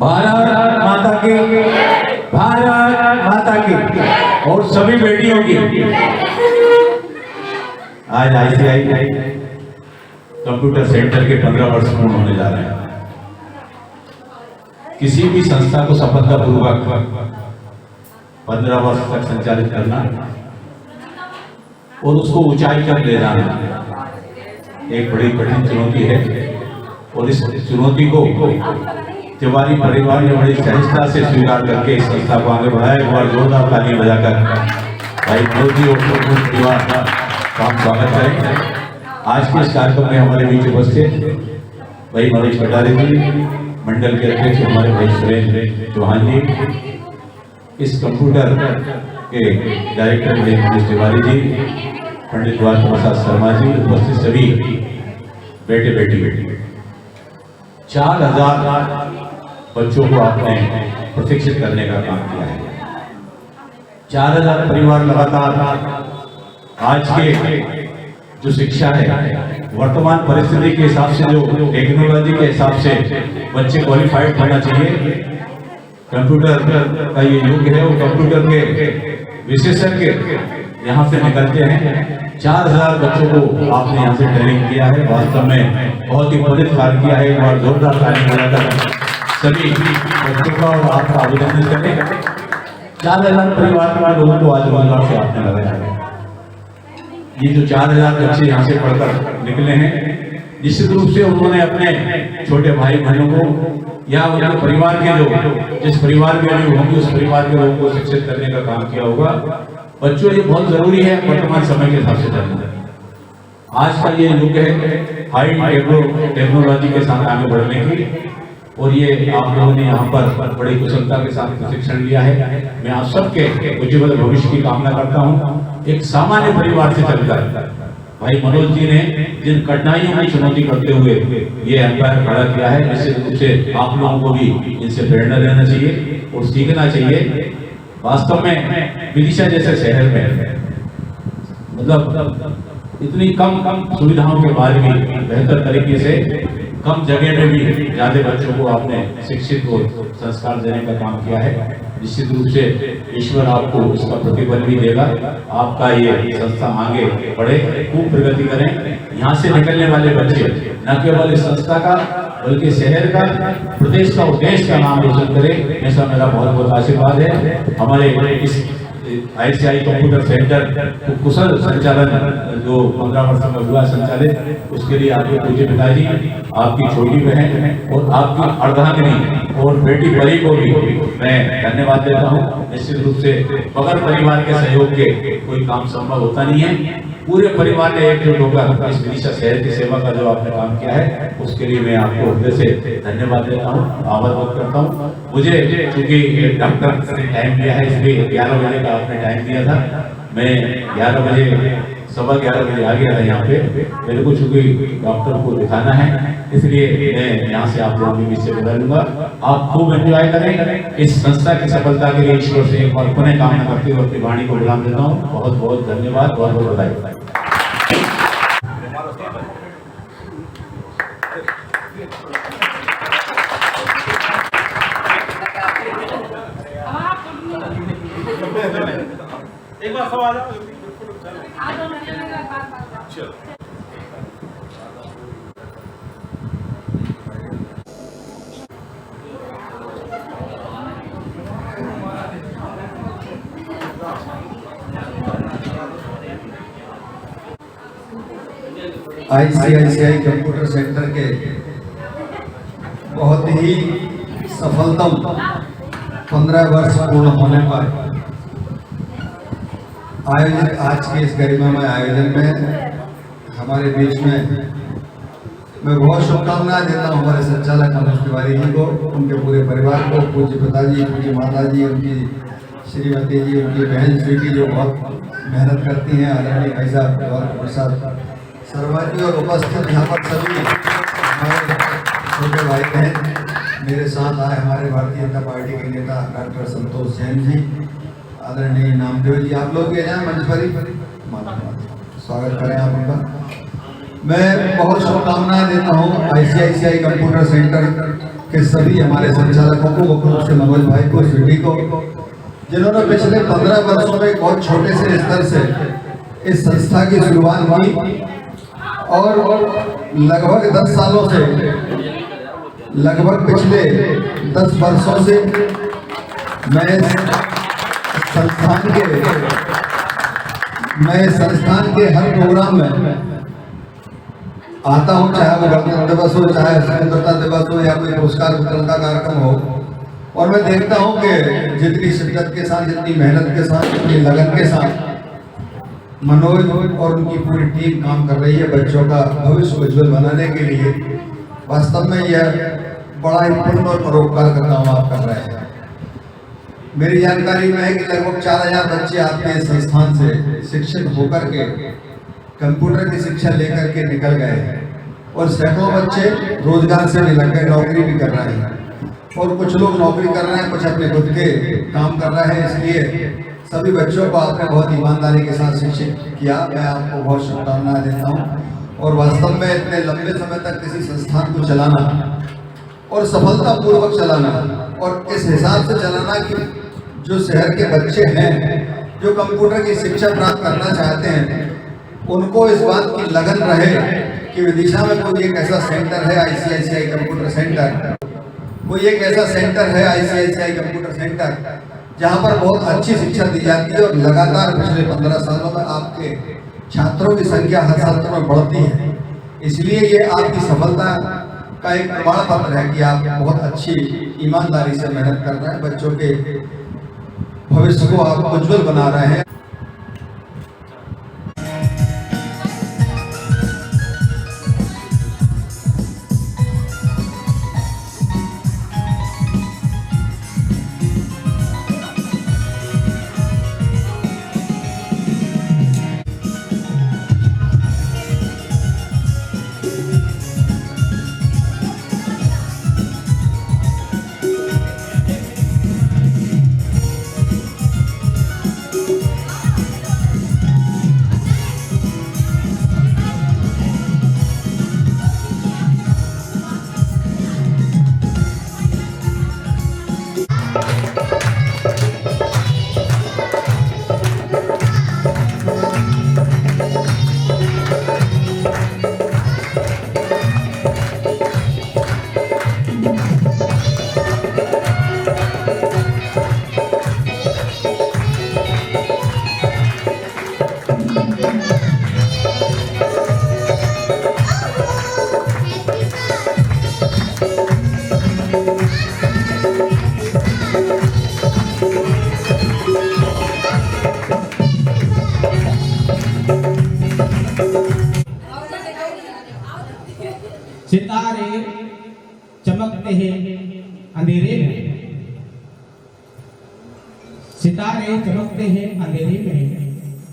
भारत माता की, भारत माता की और सभी बेटियों की। आज ICI कंप्यूटर सेंटर के 15 वर्ष पूर्ण होने जा रहे हैं। किसी भी संस्था को सफलतापूर्वक 15 वर्ष तक संचालित करना और उसको ऊंचाई तक ले जाना एक बड़ी कठिन चुनौती है। और इस चुनौती को तिवारी परिवार ने बड़ी सहजता से स्वीकार करके इस संस्था को आगे बढ़ाया। एक बार जोरदार ताली बजाकर भाई मनोज जी और परिवार का स्वागत करें। आज के इस कार्यक्रम में हमारे बीच उपस्थित भाई मनोज कटारे जी, मंडल के अध्यक्ष हमारे भाई सुरेंद्र चौहान जी, इस कंप्यूटर के डायरेक्टर भाई मनोज तिवारी जी, पंडित द्वार प्रसाद शर्मा जी, उपस्थित सभी बेटे बेटी 4000 बच्चों को आपने प्रशिक्षित करने का काम किया है। 4000 परिवार लगातार आज के जो शिक्षा है वर्तमान परिस्थिति के हिसाब से, जो टेक्नोलॉजी के हिसाब से बच्चे क्वालिफाइड होना चाहिए। कंप्यूटर का ये युग है, वो कंप्यूटर के विशेषज्ञ यहाँ से निकलते हैं। 4000 बच्चों को आपने यहाँ से ट्रेनिंग किया है। वास्तव में बहुत ही प्रमुख कार्य किया है। एक बार जोरदार ताली बजाकर सभी बच्चों का और आपका अभिनंदन करें। 4000 परिवार के लोगों को आज रोजगार से आपने लगाया है। ये जो 4000 बच्चे यहाँ से पढ़कर निकले हैं, निश्चित रूप से उन्होंने अपने छोटे भाई बहनों को या उनके परिवार के लोग, जिस परिवार में भी होंगे उस परिवार के लोगों को शिक्षित करने का काम किया होगा। बच्चों, ये बहुत जरूरी है वर्तमान समय के हिसाब से चलना। आज का ये युग है हाई टेक्नोलॉजी के साथ आगे बढ़ने की, और ये आप लोगों ने यहाँ पर बड़ी कुशलता के साथ प्रशिक्षण लिया है। मैं आप सबके उज्ज्वल भविष्य की कामना करता हूँ। एक सामान्य परिवार से चलकर भाई मनोज जी ने जिन कठिनाइयों की चुनौती करते हुए ये एम्पायर खड़ा किया है, निश्चित रूप से आप लोगों को भी इनसे प्रेरणा लेना चाहिए और सीखना चाहिए। वास्तव में विदिशा जैसे शहर में मतलब इतनी कम सुविधाओं के बाद भी बेहतर तरीके से कम जगह में भी ज्यादा बच्चों को आपने शिक्षित और संस्कार देने का काम किया है। निश्चित रूप से ईश्वर आपको इसका प्रतिफल भी देगा। आपका ये संस्था आगे बढ़े, खूब प्रगति करें। यहाँ से निकलने वाले बच्चे न केवल इस संस्था का बल्कि शहर का, प्रदेश का और देश का नाम रोशन करें, ऐसा मेरा बहुत बहुत आशीर्वाद है। हमारे इस ICI कंप्यूटर सेंटर को कुशल संचालन जो 15 वर्ष में हुआ संचालित, उसके लिए आपके पूज्य पिताजी, आपकी छोटी बहन और आपकी अर्धांगिनी और बेटी परी को भी मैं धन्यवाद देता हूँ। निश्चित रूप से बगैर परिवार के सहयोग के कोई काम संभव होता नहीं है। पूरे परिवार ने एकजुट होकर इस विदिशा शहर की सेवा का जो आपने काम किया है, उसके लिए मैं आपको हृदय से धन्यवाद देता हूँ, आभार व्यक्त करता हूँ। मुझे चूंकि डॉक्टर ने टाइम दिया है, इसलिए 11 बजे का आपने टाइम दिया था, मैं 11 बजे 11:15 बजे आ गया था यहाँ पे। मेरे को चूंकि डॉक्टर को दिखाना है, इसलिए मैं यहाँ से आप लोगों के बीच से विदा लूंगा। आप खूब एंजॉय करें। इस संस्था की सफलता के लिए ईश्वर से एक बार पुनः कामना करते हुए अपनी वाणी को विराम देता हूँ। बहुत बहुत धन्यवाद, बहुत बहुत बधाई। एक बार सवाल ICI कंप्यूटर सेंटर के बहुत ही सफलतम 15 वर्ष पूर्ण होने पर आयोजित आज के इस गरिमामय आयोजन में हमारे बीच में मैं बहुत शुभकामनाएं देता हूँ हमारे संचालक मनोज तिवारी जी को, उनके पूरे परिवार को, पूज्य पिताजी, पूज्य माता जी, उनकी श्रीमती जी, उनकी बहन स्वीटी जो बहुत मेहनत करती हैं, आदरणीय भाई साहब द्वार प्रसाद शर्मा जी, और उपस्थित यहाँ पर सभी हमारे छोटे भाई बहन, मेरे साथ आए हमारे भारतीय जनता पार्टी के नेता डॉक्टर संतोष जैन जी, आदरणीय नामदेव जी, आप लोग भी जाए मंच पर ही स्वागत करें आप उनका। मैं बहुत शुभकामनाएं देता हूँ आईसीआईसीआई कंप्यूटर सेंटर के सभी हमारे संचालकों को, मुख्य रूप से मनोज भाई को, स्वीटी को, जिन्होंने पिछले 15 वर्षों में एक बहुत छोटे से स्तर से इस संस्था की शुरुआत की और लगभग 10 सालों से, लगभग पिछले 10 वर्षों से मैं संस्थान के हर प्रोग्राम में आता हूँ, चाहे वो गणतंत्र दिवस हो, चाहे स्वतंत्रता दिवस हो या कोई पुरस्कार वितरण का कार्यक्रम हो, और मैं देखता हूँ कि जितनी शिद्दत के साथ, जितनी मेहनत के साथ, जितनी लगन के साथ मनोज और उनकी पूरी टीम काम कर रही है बच्चों का भविष्य उज्जवल बनाने के लिए। वास्तव में यह बड़ा ही पुण्य और परोपकार का काम आप कर रहे हैं। मेरी जानकारी में है कि लगभग 4000 बच्चे आपके संस्थान से शिक्षित होकर के कंप्यूटर की शिक्षा लेकर के निकल गए हैं और सैकड़ों बच्चे रोजगार से भी लग गए, नौकरी भी कर रहे हैं और कुछ लोग नौकरी कर रहे हैं, कुछ अपने खुद के काम कर रहे हैं। इसलिए सभी बच्चों को आपने बहुत ईमानदारी के साथ शिक्षित किया। मैं आपको बहुत शुभकामनाएं देता हूँ और वास्तव में इतने लंबे समय तक किसी संस्थान को चलाना और सफलतापूर्वक चलाना और इस हिसाब से चलाना कि जो शहर के बच्चे हैं जो कंप्यूटर की शिक्षा प्राप्त करना चाहते हैं उनको इस बात की लगन रहे कि विदिशा में कोई एक ऐसा सेंटर है आईसीआईसीआई कंप्यूटर सेंटर, कोई एक ऐसा सेंटर है आईसीआईसीआई कंप्यूटर सेंटर जहां पर बहुत अच्छी शिक्षा दी जाती है और लगातार पिछले 15 सालों में आपके छात्रों की संख्या हर साल में बढ़ती है। इसलिए ये आपकी सफलता का एक प्रमाण पत्र है कि आप बहुत अच्छी ईमानदारी से मेहनत कर रहे हैं, बच्चों के भविष्य को आप उज्जवल बना रहे हैं। सितारे चमकते हैं अंधेरे में, सितारे चमकते हैं अंधेरे में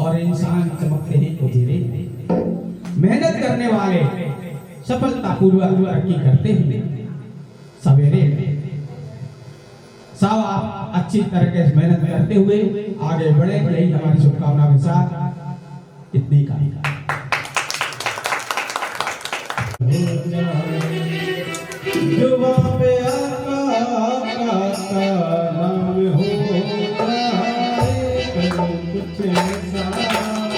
और इंसान चमकते हैं उजेरे में। मेहनत करने वाले सफलतापूर्वक तरक्की करते हैं सवेरे में। सब आप अच्छी तरह से मेहनत करते हुए आगे बढ़े, यही हमारी शुभकामना के साथ इतनी का युवा पे आका नाम हो कुछ ऐसा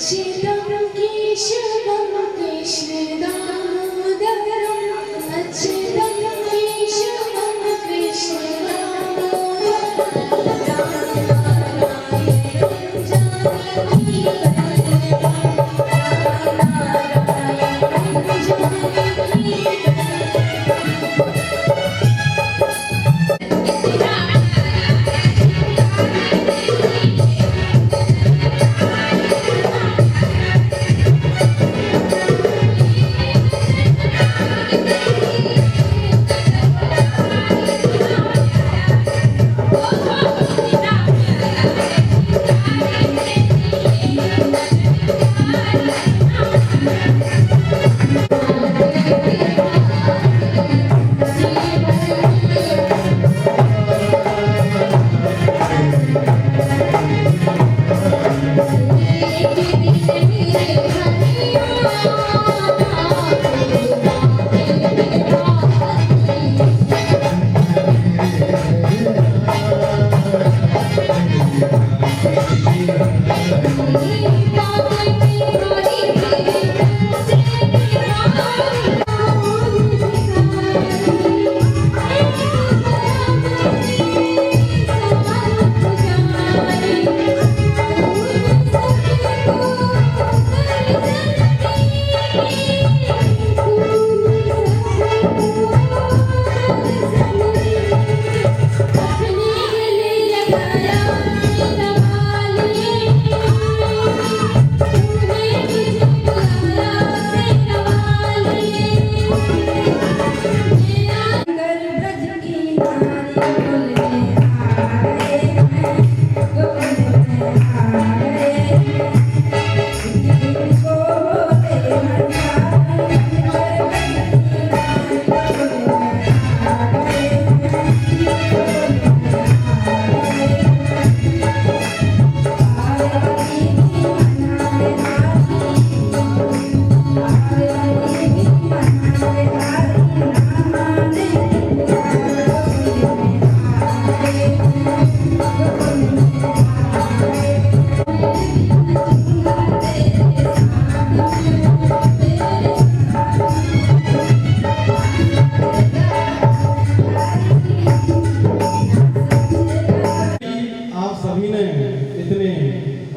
अच्युतं केशवं कृष्णदामोदरम् अच्युतं केशवं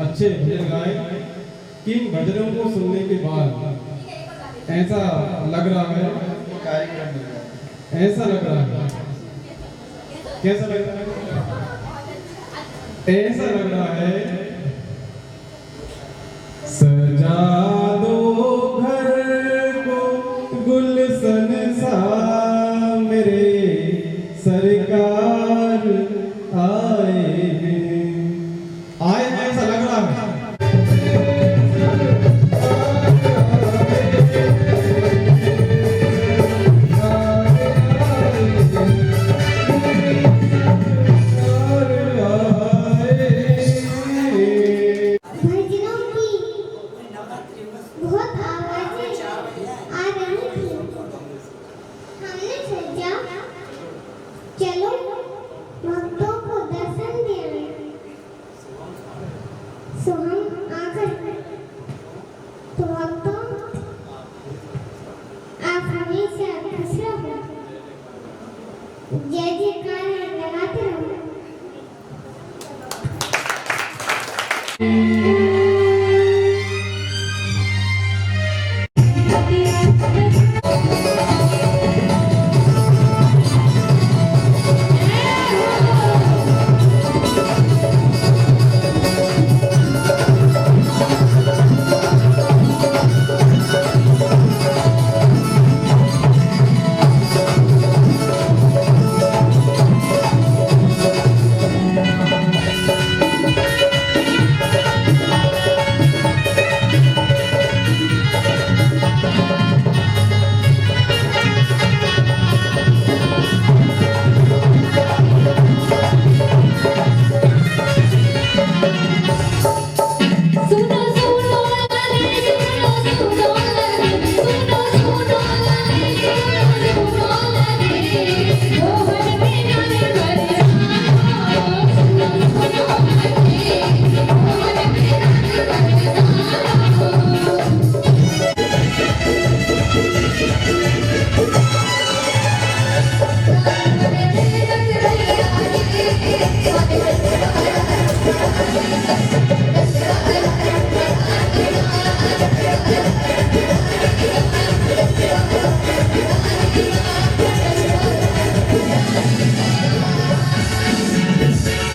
अच्छे भजन गाए कि इन भजनों को सुनने के बाद ऐसा लग रहा है, ऐसा लग रहा है, कैसा लग रहा है, ऐसा लग रहा है सजा दो घर को गुलशन सा मेरे सरकार आए ऐसा लग रहा है। चलो भक्तों को दर्शन दें। सो हम आकर तो भक्तों आप हमेशा खुश रहो, जय जयकार लगाते रहो।